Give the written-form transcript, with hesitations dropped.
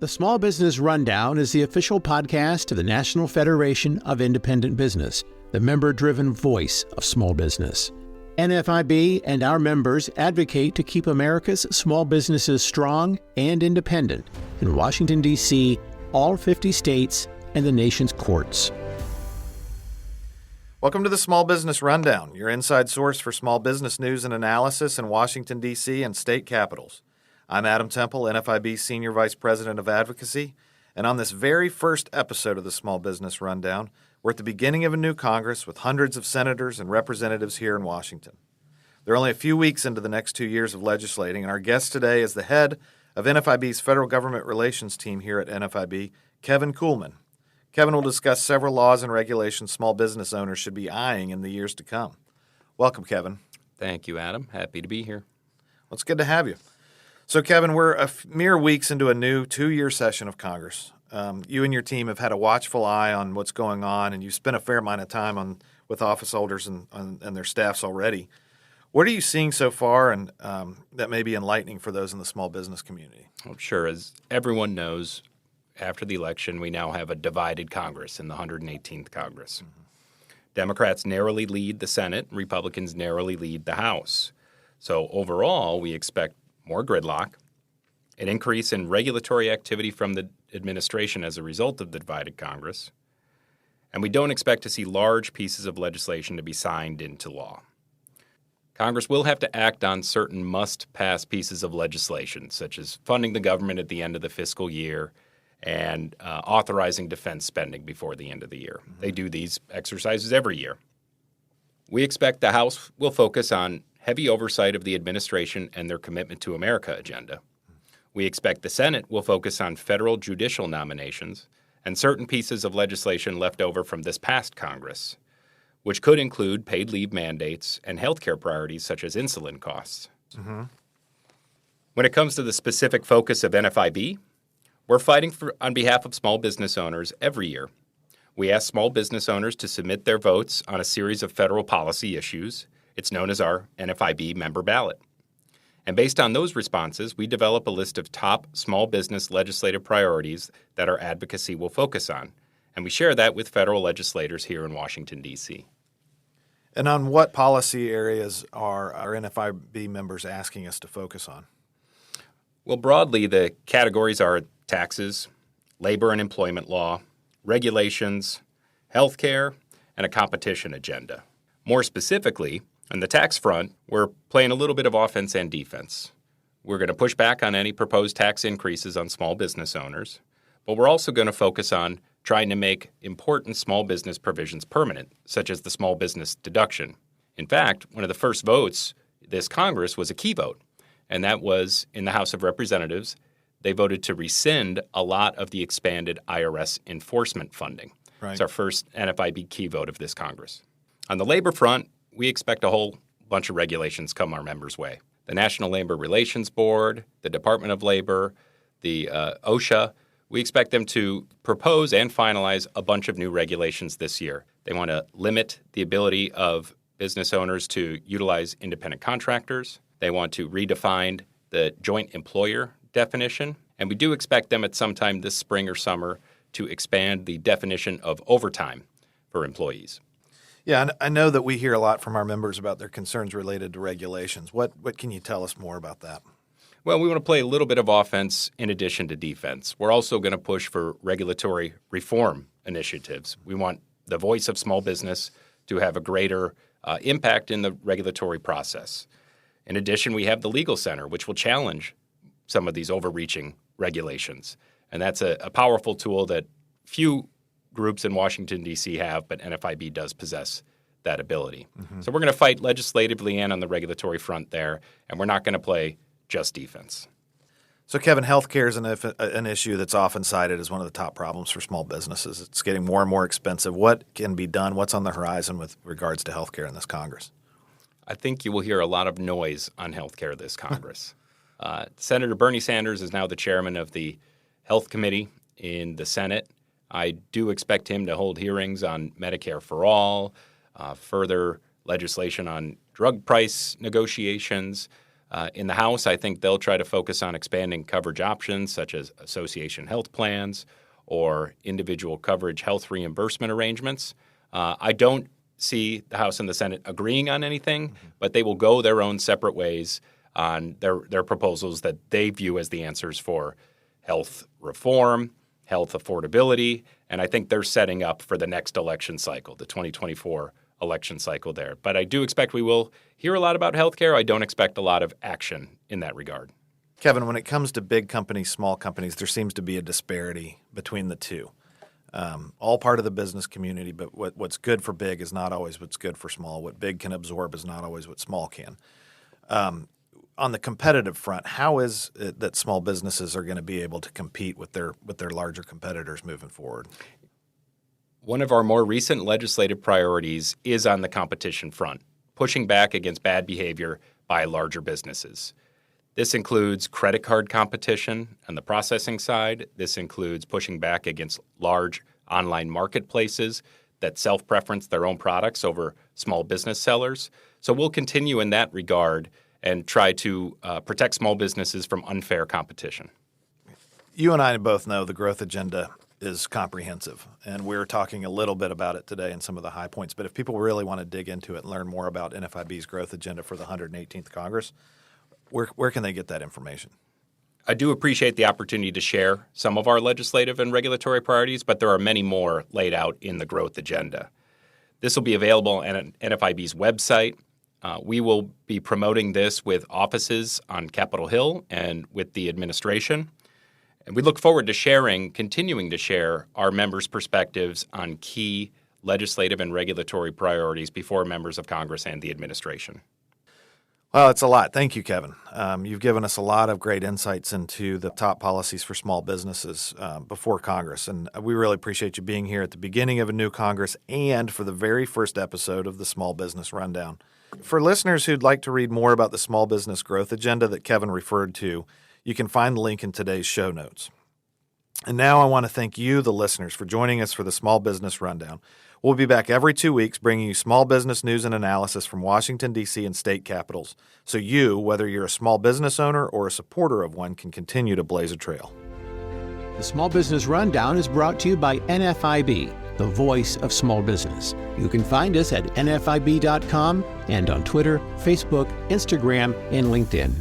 The Small Business Rundown is the official podcast of the National Federation of Independent Business, the member-driven voice of small business. NFIB and our members advocate to keep America's small businesses strong and independent in Washington, D.C., all 50 states, and the nation's courts. Welcome to the Small Business Rundown, your inside source for small business news and analysis in Washington, D.C. and state capitals. I'm Adam Temple, NFIB Senior Vice President of Advocacy, and on this very first episode of the Small Business Rundown, we're at the beginning of a new Congress with hundreds of senators and representatives here in Washington. They're only a few weeks into the next 2 years of legislating, and our guest today is the head of NFIB's Federal Government Relations team here at NFIB, Kevin Kuhlman. Kevin will discuss several laws and regulations small business owners should be eyeing in the years to come. Welcome, Kevin. Thank you, Adam. Happy to be here. Well, it's good to have you. So, Kevin, we're mere weeks into a new 2-year session of Congress. You and your team have had a watchful eye on what's going on, and you've spent a fair amount of time with office holders and their staffs already. What are you seeing so far and that may be enlightening for those in the small business community? Well, sure. As everyone knows, after the election, we now have a divided Congress in the 118th Congress. Mm-hmm. Democrats narrowly lead the Senate, Republicans narrowly lead the House. So overall, we expect more gridlock, an increase in regulatory activity from the administration as a result of the divided Congress, and we don't expect to see large pieces of legislation to be signed into law. Congress will have to act on certain must-pass pieces of legislation, such as funding the government at the end of the fiscal year and authorizing defense spending before the end of the year. Mm-hmm. They do these exercises every year. We expect the House will focus on heavy oversight of the administration and their Commitment to America agenda. We expect the Senate will focus on federal judicial nominations and certain pieces of legislation left over from this past Congress, which could include paid leave mandates and healthcare priorities such as insulin costs. Mm-hmm. When it comes to the specific focus of NFIB, we're fighting on behalf of small business owners every year. We ask small business owners to submit their votes on a series of federal policy issues. It's known as our NFIB member ballot. And based on those responses, we develop a list of top small business legislative priorities that our advocacy will focus on. And we share that with federal legislators here in Washington, D.C. And on what policy areas are our NFIB members asking us to focus on? Well, broadly, the categories are taxes, labor and employment law, regulations, healthcare, and a competition agenda. More specifically, on the tax front, we're playing a little bit of offense and defense. We're going to push back on any proposed tax increases on small business owners, but we're also going to focus on trying to make important small business provisions permanent, such as the small business deduction. In fact, one of the first votes this Congress was a key vote, and that was in the House of Representatives. They voted to rescind a lot of the expanded IRS enforcement funding. Right. It's our first NFIB key vote of this Congress. On the labor front, we expect a whole bunch of regulations come our members' way. The National Labor Relations Board, the Department of Labor, the OSHA, we expect them to propose and finalize a bunch of new regulations this year. They want to limit the ability of business owners to utilize independent contractors. They want to redefine the joint employer definition. And we do expect them at some time this spring or summer to expand the definition of overtime for employees. Yeah, and I know that we hear a lot from our members about their concerns related to regulations. What can you tell us more about that? Well, we want to play a little bit of offense in addition to defense. We're also going to push for regulatory reform initiatives. We want the voice of small business to have a greater impact in the regulatory process. In addition, we have the Legal Center, which will challenge some of these overreaching regulations. And that's a powerful tool that few groups in Washington, D.C. have, but NFIB does possess that ability. Mm-hmm. So we're going to fight legislatively and on the regulatory front there, and we're not going to play just defense. So, Kevin, healthcare is an issue that's often cited as one of the top problems for small businesses. It's getting more and more expensive. What can be done? What's on the horizon with regards to healthcare in this Congress? I think you will hear a lot of noise on healthcare this Congress. Senator Bernie Sanders is now the chairman of the Health Committee in the Senate. I do expect him to hold hearings on Medicare for All, further legislation on drug price negotiations. In the House, I think they'll try to focus on expanding coverage options such as association health plans or individual coverage health reimbursement arrangements. I don't see the House and the Senate agreeing on anything, but they will go their own separate ways on their proposals that they view as the answers for health reform, health affordability, and I think they're setting up for the next election cycle, the 2024 election cycle there. But I do expect we will hear a lot about healthcare. I don't expect a lot of action in that regard. Kevin, when it comes to big companies, small companies, there seems to be a disparity between the two. All part of the business community, but what's good for big is not always what's good for small. What big can absorb is not always what small can. On the competitive front, how is it that small businesses are going to be able to compete with their larger competitors moving forward? One of our more recent legislative priorities is on the competition front, pushing back against bad behavior by larger businesses. This includes credit card competition on the processing side. This includes pushing back against large online marketplaces that self-preference their own products over small business sellers. So we'll continue in that regard and try to protect small businesses from unfair competition. You and I both know the growth agenda is comprehensive, and we're talking a little bit about it today in some of the high points. But if people really want to dig into it and learn more about NFIB's growth agenda for the 118th Congress, where can they get that information? I do appreciate the opportunity to share some of our legislative and regulatory priorities, but there are many more laid out in the growth agenda. This will be available on NFIB's website. We will be promoting this with offices on Capitol Hill and with the administration. And we look forward to continuing to share our members' perspectives on key legislative and regulatory priorities before members of Congress and the administration. Well, it's a lot. Thank you, Kevin. You've given us a lot of great insights into the top policies for small businesses before Congress, and we really appreciate you being here at the beginning of a new Congress and for the very first episode of the Small Business Rundown. For listeners who'd like to read more about the small business growth agenda that Kevin referred to, you can find the link in today's show notes. And now I want to thank you, the listeners, for joining us for the Small Business Rundown. We'll be back every 2 weeks bringing you small business news and analysis from Washington, D.C. and state capitals, so you, whether you're a small business owner or a supporter of one, can continue to blaze a trail. The Small Business Rundown is brought to you by NFIB, the voice of small business. You can find us at nfib.com and on Twitter, Facebook, Instagram, and LinkedIn.